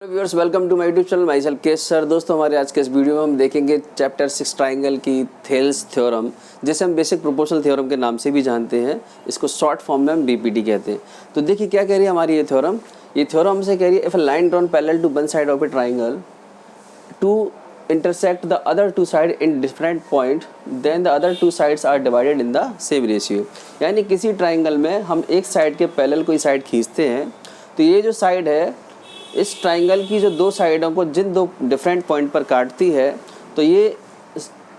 Viewers, welcome to my YouTube channel. Myself केस sir. दोस्तों, हमारे आज के इस वीडियो में हम देखेंगे चैप्टर 6 ट्राइंगल की थेल्स थ्योरम, जिसे हम बेसिक प्रोपोर्शनल थ्योरम के नाम से भी जानते हैं। इसको शॉर्ट फॉर्म में हम बीपीटी कहते हैं। तो देखिए क्या कह रही है हमारी ये थ्योरम। ये थ्योरम हमसे कह रही है, if a line drawn parallel to one side of a triangle to intersect the other two sides in different point, then the other two sides are divided in the same ratio। यानी किसी triangle में हम एक side के parallel कोई side खींचते हैं, तो ये जो साइड है इस ट्राइंगल की जो दो साइडों को जिन दो डिफरेंट पॉइंट पर काटती है, तो ये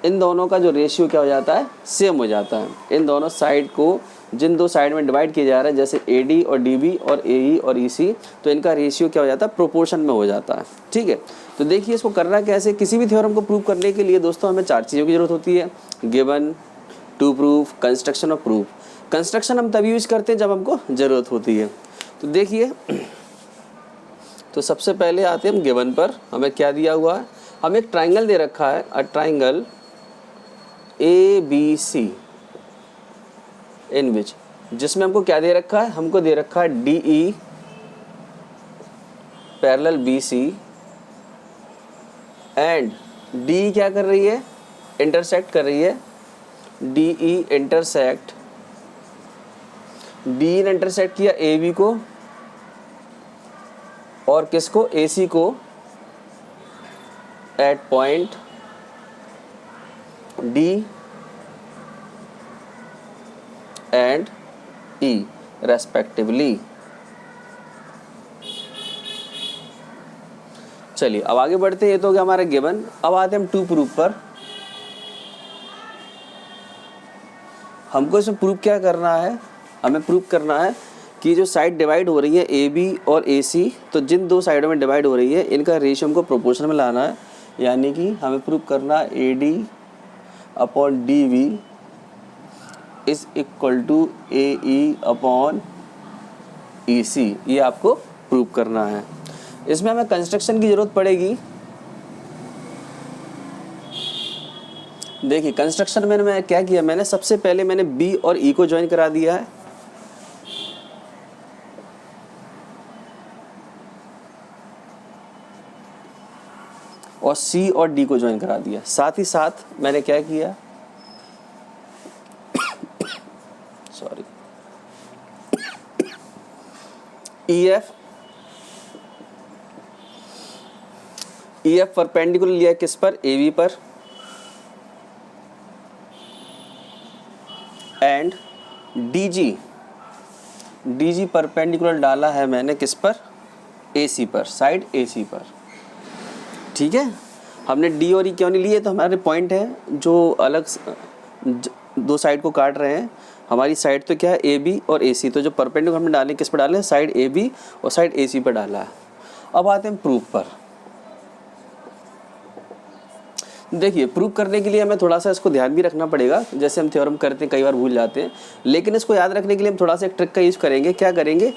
इन दोनों का जो रेशियो क्या हो जाता है, सेम हो जाता है। इन दोनों साइड को जिन दो साइड में डिवाइड किया जा रहा है, जैसे AD और DB और AE और EC, तो इनका रेशियो क्या हो जाता है, प्रोपोर्शन में हो जाता है। ठीक है, तो देखिए इसको करना कैसे। किसी भी थ्योरम को प्रूव करने के लिए दोस्तों हमें चार चीज़ों की जरूरत होती है: गिवन, टू प्रूफ, कंस्ट्रक्शन और प्रूफ। कंस्ट्रक्शन हम तभी यूज करते हैं जब हमको ज़रूरत होती है। तो देखिए, तो सबसे पहले आते हैं हम गिवन पर। हमें क्या दिया हुआ है, हमें एक ट्राइंगल दे रखा है, अ ट्राइंगल ABC इन विच, जिसमें हमको क्या दे रखा है, हमको दे रखा है DE parallel BC and DE क्या कर रही है, इंटरसेक्ट कर रही है। DE इंटरसेक्ट, DE ने इंटरसेक्ट किया AB को और किसको, AC को at point D and E respectively. चलिए अब आगे बढ़ते हैं। ये तो हो गया हमारा गिवन। अब आते हैं हम टू प्रूफ पर। हमको इसमें प्रूफ क्या करना है, हमें प्रूफ करना है कि जो साइड डिवाइड हो रही है AB और AC, तो जिन दो साइडों में डिवाइड हो रही है इनका रेशियो हमको प्रोपोर्शन में लाना है। यानी कि हमें प्रूफ करना है AD upon DB is equal to AE upon EC। ये आपको प्रूफ करना है। इसमें हमें कंस्ट्रक्शन की जरूरत पड़ेगी। देखिए कंस्ट्रक्शन में मैं क्या किया, मैंने सबसे पहले मैंने B और E को ज्वाइन करा दिया है। और C और D को ज्वाइन करा दिया। साथ ही साथ मैंने क्या किया, सॉरी, EF परपेंडिकुलर लिया किस पर, AB पर, एंड DG परपेंडिकुलर डाला है मैंने किस पर, AC पर, साइड AC पर। ठीक है, हमने D और E क्यों नहीं लिए, तो हमारे पॉइंट है जो अलग दो साइड को काट रहे हैं। हमारी साइड तो क्या है, AB और AC, तो जो परपेंडिकुलर हमने डाले किस पर डाले हैं, साइड AB और साइड AC पर डाला है। अब आते हैं प्रूफ पर। देखिए प्रूफ करने के लिए हमें थोड़ा सा इसको ध्यान भी रखना पड़ेगा। जैसे हम थ्योरम करते हैं कई बार भूल जाते हैं, लेकिन इसको याद रखने के लिए हम थोड़ा सा एक ट्रिक का यूज़ करेंगे। क्या करेंगे,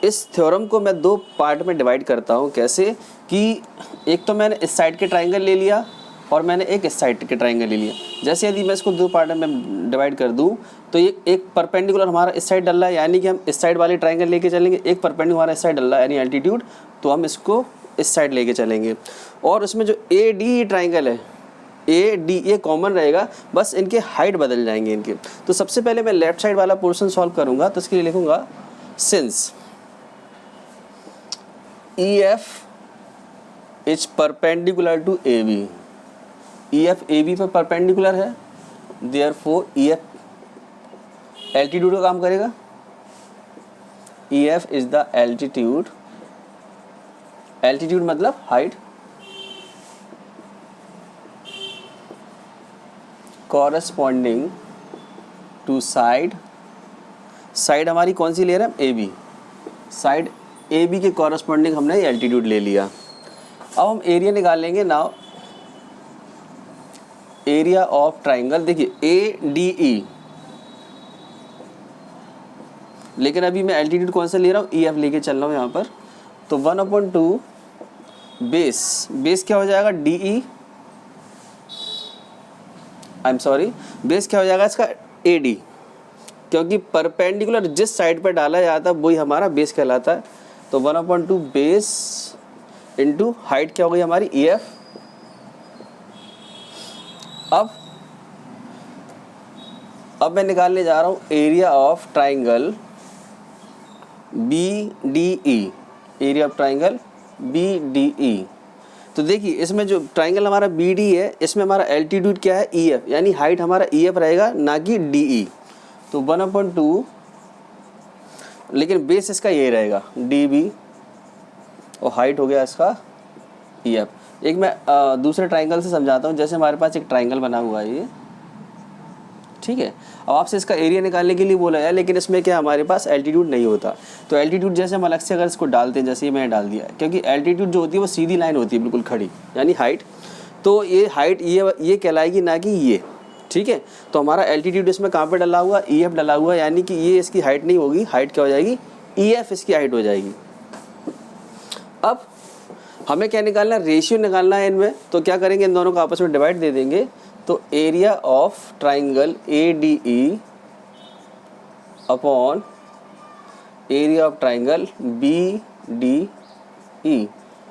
इस थ्योरम को मैं दो पार्ट में डिवाइड करता हूँ। कैसे कि एक तो मैंने इस साइड के ट्राइंगल ले लिया और मैंने एक इस साइड के ट्राइंगल ले लिया। जैसे यदि मैं इसको दो पार्ट में डिवाइड कर दूँ, तो ये एक परपेंडिकुलर हमारा इस साइड डल रहा है, यानी कि हम इस साइड वाले ट्राइंगल लेके चलेंगे। एक परपेंडिकुलर हमारा इस साइड डल रहा है यानी एल्टीट्यूड, तो हम इसको इस साइड लेके चलेंगे। और उसमें जो AD ट्राइंगल है, AD ये कॉमन रहेगा, बस इनके हाइट बदल जाएंगे इनके। तो सबसे पहले मैं लेफ्ट साइड वाला पोर्शन सॉल्व करूंगा, तो इसके लिए लिखूंगा since EF is perpendicular to AB, EF AB पर परपेंडिकुलर है, देयरफॉर EF एल्टीट्यूड का काम करेगा। EF is the altitude, altitude मतलब height, corresponding to side, side हमारी कौन सी ले रहे हैं, AB, साइड AB के कॉरस्पॉन्डिंग हमने एल्टीट्यूड ले लिया। अब हम एरिया निकालेंगे। नाउ एरिया ऑफ ट्राइंगल, देखिए ADE, लेकिन अभी मैं एल्टीट्यूड कौन सा ले रहा हूँ, EF लेके चल रहा हूँ यहाँ पर। तो 1/2 बेस, बेस क्या हो जाएगा, DE, I am sorry, base क्या हो जाएगा इसका, AD, क्योंकि परपेंडिकुलर जिस साइड पर डाला जाता है वही हमारा बेस कहलाता है। तो 1/2 बेस इंटू हाइट क्या हो गई हमारी EF। अब मैं निकालने जा रहा हूँ area of triangle BDE, area of triangle BDE। तो देखिए इसमें जो ट्राइंगल हमारा BD है, इसमें हमारा एल्टीट्यूड क्या है EF, यानी हाइट हमारा EF रहेगा ना कि DE। तो 1/2, लेकिन बेस इसका ये रहेगा DB और हाइट हो गया इसका EF। एक मैं दूसरे ट्राइंगल से समझाता हूँ। जैसे हमारे पास एक ट्राइंगल बना हुआ है ये, ठीक है। अब आपसे इसका एरिया निकालने के लिए बोला है, लेकिन इसमें क्या हमारे पास एल्टीट्यूड नहीं होता। तो एल्टीट्यूड जैसे हम अलग से अगर इसको डालते हैं, जैसे ये मैंने डाल दिया है, क्योंकि एल्टीट्यूड जो होती है वो सीधी लाइन होती है बिल्कुल खड़ी, यानी हाइट। तो ये हाइट ये कहलाएगी ना कि ये, ठीक है। तो हमारा एल्टीट्यूड इसमें कहाँ पे डला हुआ, EF डला हुआ, यानी कि ये इसकी हाइट नहीं होगी, हाइट क्या हो जाएगी EF इसकी हाइट हो जाएगी। अब हमें क्या निकालना है, रेशियो निकालना है इनमें। तो क्या करेंगे, इन दोनों को आपस में डिवाइड दे देंगे। तो area of triangle ADE upon area of triangle BDE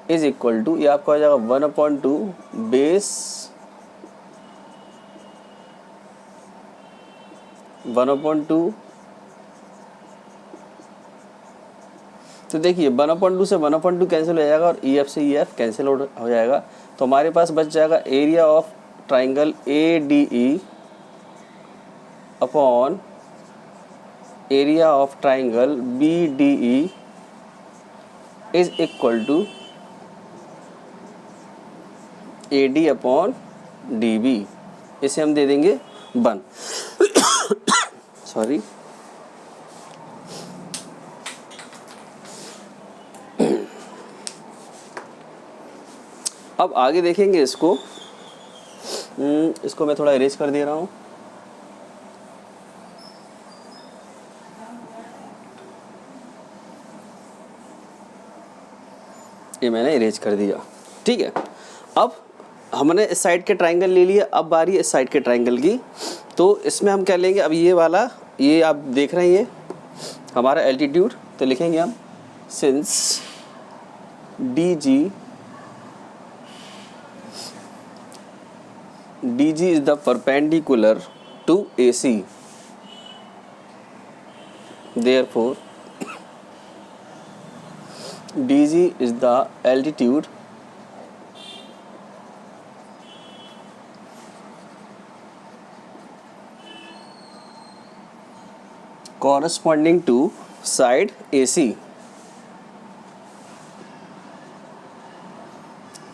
is equal to, ये आपका हो जाएगा 1/2 बेस 1/2। तो देखिए 1/2 से 1/2 कैंसिल हो जाएगा और EF से EF कैंसिल हो जाएगा। तो हमारे पास बच जाएगा area of triangle ADE upon area of triangle BDE is equal to AD upon DB। इसे हम दे देंगे 1। सॉरी, अब आगे देखेंगे इसको मैं थोड़ा इरेज कर दे रहा हूँ। ये मैंने इरेज कर दिया, ठीक है। अब हमने इस साइड के ट्राइंगल ले लिया, अब बारी है इस साइड के ट्राइंगल की। तो इसमें हम क्या लेंगे, अब ये वाला, ये आप देख रहे हैं ये हमारा एल्टीट्यूड। तो लिखेंगे हम since DG is the perpendicular to AC, therefore DG is the altitude corresponding to side AC,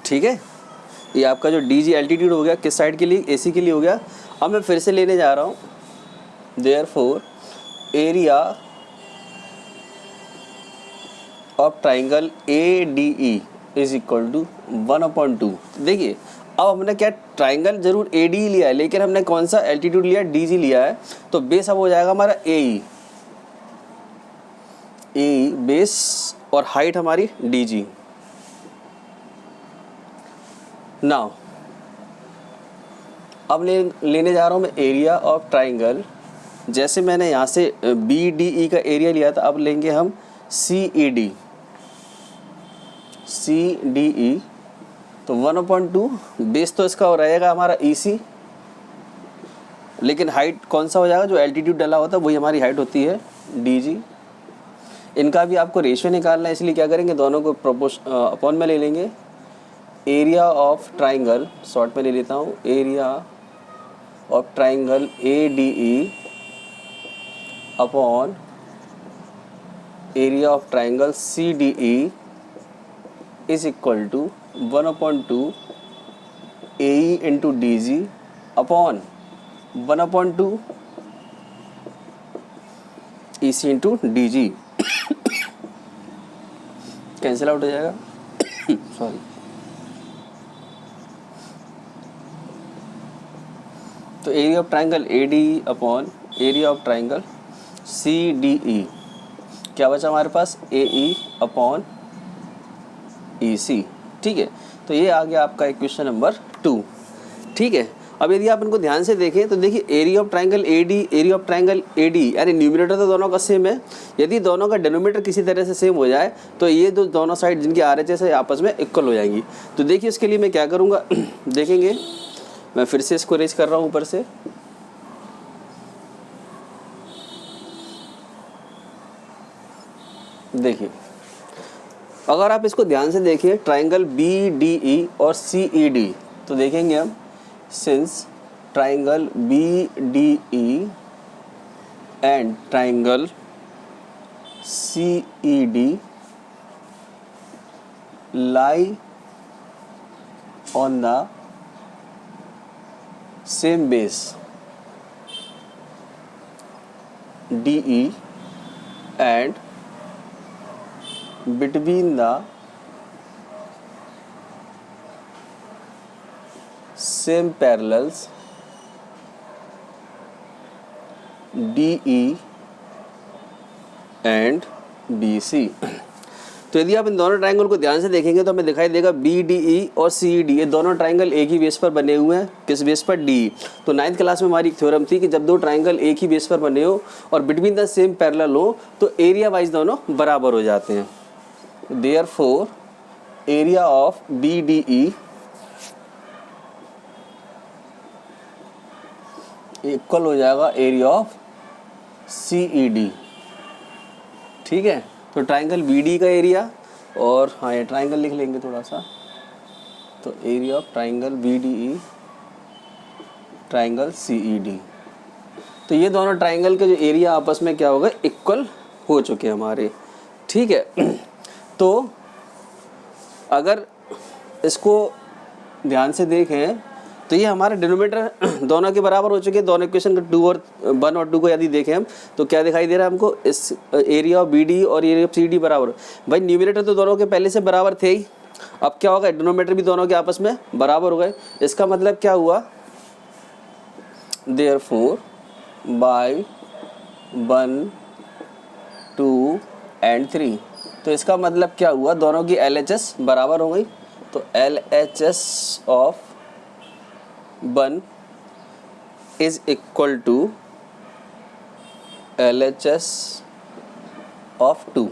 ठीक है। ये आपका जो DG एल्टीट्यूड हो गया किस साइड के लिए, AC के लिए हो गया। अब मैं फिर से लेने जा रहा हूँ, therefore area of triangle ADE is equal to 1/2। देखिए अब हमने क्या, ट्राइंगल जरूर ADE लिया है, लेकिन हमने कौन सा एल्टीट्यूड लिया, DG लिया है। तो बेस अब हो जाएगा हमारा AE बेस, और हाइट हमारी DG। नाउ अब लेने जा रहा हूँ मैं एरिया ऑफ ट्राइंगल। जैसे मैंने यहाँ से BDE का एरिया लिया था, अब लेंगे हम CDE। तो 1/2 बेस तो इसका हो रहेगा हमारा EC, लेकिन हाइट कौन सा हो जाएगा, जो एल्टीट्यूड डला होता है वही हमारी हाइट होती है DG। इनका भी आपको रेशियो निकालना है, इसलिए क्या करेंगे, दोनों को अपॉन में ले लेंगे। एरिया ऑफ ट्राइंगल, शॉर्ट में ले लेता हूँ, area of triangle ADE upon area of triangle CDE is equal to 1/2 AE into DG upon 1/2 EC into DG। Cancel out हो जाएगा, सॉरी। तो area of triangle ADE upon area of triangle CDE क्या बचा हमारे पास, AE upon EC, ठीक है। तो ये आ गया आपका इक्वेशन नंबर 2, ठीक है। अब यदि आप इनको ध्यान से देखें तो देखिए एरिया ऑफ ट्राइंगल एडी यानी न्यूमरेटर तो दोनों का सेम है, यदि दोनों का डिनोमिनेटर किसी तरह से सेम हो जाए तो ये दोनों साइड जिनकी RHS है आपस में इक्वल हो जाएंगी। तो देखिए इसके लिए मैं क्या करूँगा देखेंगे, मैं फिर से इसको रेज कर रहा हूँ ऊपर से। देखिए अगर आप इसको ध्यान से देखिए ट्राइंगल BDE और CED, तो देखेंगे हम since triangle BDE and triangle CED lie on the same base DE and between the same parallels DE and BC। तो यदि आप इन दोनों ट्राइंगल को ध्यान से देखेंगे तो हमें दिखाई देगा BDE और CED ये दोनों ट्राइंगल एक ही बेस पर बने हुए हैं। किस बेस पर? DE। तो 9th क्लास में हमारी एक थ्योरम थी कि जब दो ट्राइंगल एक ही बेस पर बने हो और बिटवीन द सेम पैरेलल हो तो एरिया वाइज दोनों बराबर हो जाते हैं। Therefore, area of BDE equal हो जाएगा एरिया ऑफ CED। ठीक है, तो ट्राइंगल BD का एरिया और हाँ ये ट्राइंगल लिख लेंगे थोड़ा सा, तो area of triangle BDE triangle CED। तो ये दोनों ट्राइंगल के जो एरिया आपस में क्या होगा, इक्वल हो चुके हैं हमारे। ठीक है, तो अगर इसको ध्यान से देखें तो ये हमारे डिनोमिनेटर दोनों के बराबर हो चुके हैं। दोनों इक्वेशन का 1 और 2 को यदि देखें हम तो क्या दिखाई दे रहा है हमको, इस एरिया ऑफ BD और एरिया ऑफ CD बराबर। भाई न्यूमरेटर तो दोनों के पहले से बराबर थे ही, अब क्या होगा, डिनोमिनेटर भी दोनों के आपस में बराबर हो गए। इसका मतलब क्या हुआ, देयरफॉर बाय 1, 2 एंड 3, तो इसका मतलब क्या हुआ, दोनों की LHS बराबर हो गई। तो LHS of 1 is equal to LHS of 2।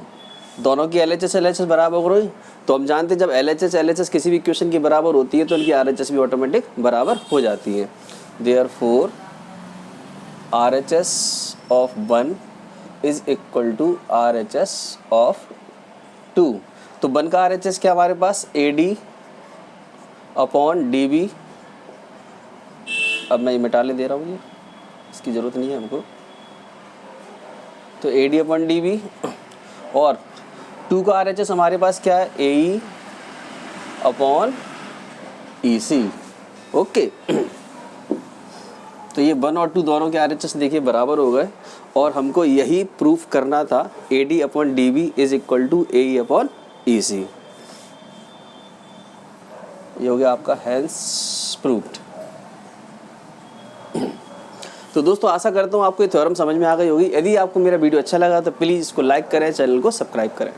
दोनों की LHS बराबर हो गई। तो हम जानते हैं जब LHS किसी भी इक्वेशन की बराबर होती है तो उनकी RHS भी ऑटोमेटिक बराबर हो जाती है। Therefore RHS of 1 is equal to RHS of 2। तो 1 का RHS क्या हमारे पास, AD अपॉन DB। अब मैं ये मिटाने दे रहा हूँ, ये इसकी ज़रूरत नहीं है हमको। तो AD अपॉन DB और 2 का RHS हमारे पास क्या है, AE अपॉन EC। ओके, तो ये 1 और 2 दोनों के RHS देखिए बराबर हो गए और हमको यही प्रूफ करना था, AD upon DB is equal to AE upon EC। ये हो गया आपका हेंस प्रूव्ड। तो दोस्तों आशा करता हूँ आपको ये थ्योरम समझ में आ गई होगी। यदि आपको मेरा वीडियो अच्छा लगा तो प्लीज़ इसको लाइक करें, चैनल को सब्सक्राइब करें।